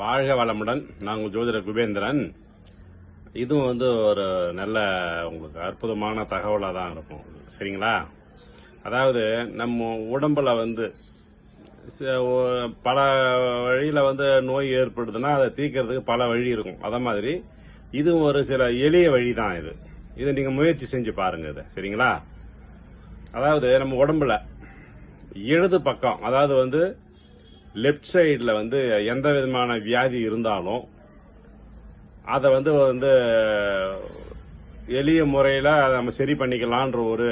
வாழ்க வளமுடன். நான் உங்கள் ஜோதிடர் குபேந்திரன். இதுவும் ஒரு நல்ல உங்களுக்கு அற்புதமான தகவலாக தான் இருக்கும். சரிங்களா? அதாவது நம்ம உடம்புல பல வழியில் நோய் ஏற்படுதுன்னா அதை தீர்க்கறதுக்கு பல வழி இருக்கும். அத மாதிரி இதுவும் ஒரு சில எளிய வழி தான். இதை நீங்கள் முயற்சி செஞ்சு பாருங்க. இது சரிங்களா? அதாவது நம்ம உடம்புல இடது பக்கம், அதாவது லெப்ட் சைடில் எந்த விதமான வியாதி இருந்தாலும் அதை எளிய முறையில் நம்ம சரி பண்ணிக்கலான்ற ஒரு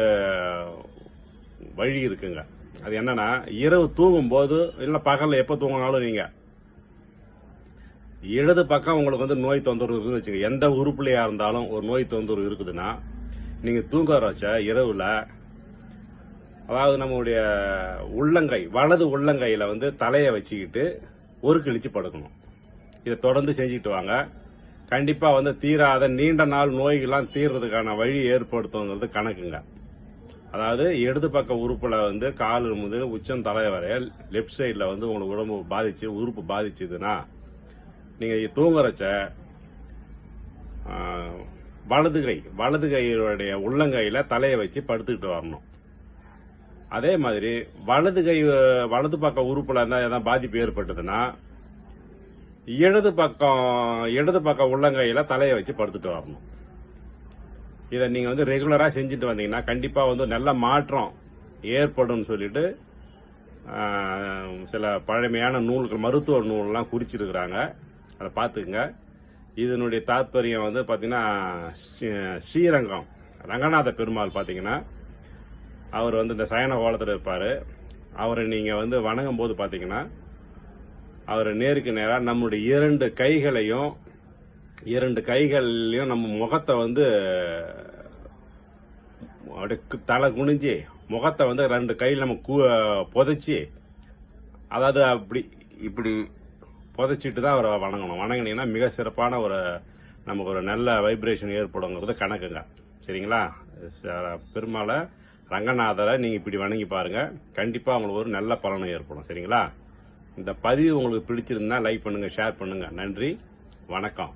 வழி இருக்குங்க. அது என்னன்னா, இரவு தூங்கும்போது இல்லை பகலில் எப்போ தூங்கினாலும் நீங்கள் இடது பக்கம் உங்களுக்கு நோய் தொந்தரவு இருக்குன்னு வச்சுக்கோங்க. எந்த உறுப்புலையா இருந்தாலும் ஒரு நோய் தொந்தரவு இருக்குதுன்னா நீங்கள் தூங்க வச்ச இரவுல, அதாவது நம்மளுடைய உள்ளங்கை, வலது உள்ளங்கையில் தலையை வச்சுக்கிட்டு ஒரு கிழிச்சு படுக்கணும். இதை தொடர்ந்து செஞ்சுட்டு வாங்க. கண்டிப்பாக தீராத நீண்ட நாள் நோய்கள்லாம் தீர்றதுக்கான வழி ஏற்படுத்துங்கிறது கணக்குங்க. அதாவது இடது பக்க உறுப்பில் கால் முதல் உச்சம் தலை வரைய லெப்ட் சைடில் உங்களுக்கு உடம்பு உறுப்பு பாதிச்சுதுன்னா நீங்கள் தூங்குறச்ச வலது கையுடைய உள்ளங்கையில் தலையை வச்சு படுத்துக்கிட்டு வரணும். அதே மாதிரி வலது பக்க உறுப்புல இருந்தால் ஏதாவது பாதிப்பு ஏற்பட்டதுன்னா இடது பக்க உள்ளங்கையில தலையை வச்சு படுத்துட்டு வரணும். இதை நீங்க ரெகுலரா செஞ்சுட்டு வந்தீங்கன்னா கண்டிப்பா நல்ல மாற்றம் ஏற்படும் சொல்லிட்டு சில பழமையான நூல்கள், மருத்துவ நூல்லாம் குறிச்சிருக்கிறாங்க. அதை பார்த்துக்குங்க. இதனுடைய தாற்பயம் பார்த்தீங்கன்னா, ஸ்ரீரங்கம் ரங்கநாத பெருமாள் பார்த்தீங்கன்னா, அவர் இந்த சயன கோலத்தில் இருப்பார். அவரை நீங்கள் வணங்கும் போது பார்த்தீங்கன்னா, அவர் நேருக்கு நேராக நம்முடைய இரண்டு கைகள்லையும் நம்ம முகத்தை தலை குனிஞ்சு முகத்தை ரெண்டு கையில் நம்ம புதைச்சி, அதாவது இப்படி புதைச்சிட்டு தான் அவரை வணங்கணும். வணங்கினீங்கன்னா மிக சிறப்பான நமக்கு ஒரு நல்ல வைப்ரேஷன் ஏற்படுங்கிறது கணக்குங்க. சரிங்களா? பெருமாளை, ரங்கநாதரை நீங்கள் இப்படி வணங்கி பாருங்க. கண்டிப்பாக உங்களுக்கு ஒரு நல்ல பலனும் ஏற்படும். சரிங்களா? இந்த பதிவு உங்களுக்கு பிடிச்சிருந்தா லைக் பண்ணுங்க, ஷேர் பண்ணுங்க. நன்றி, வணக்கம்.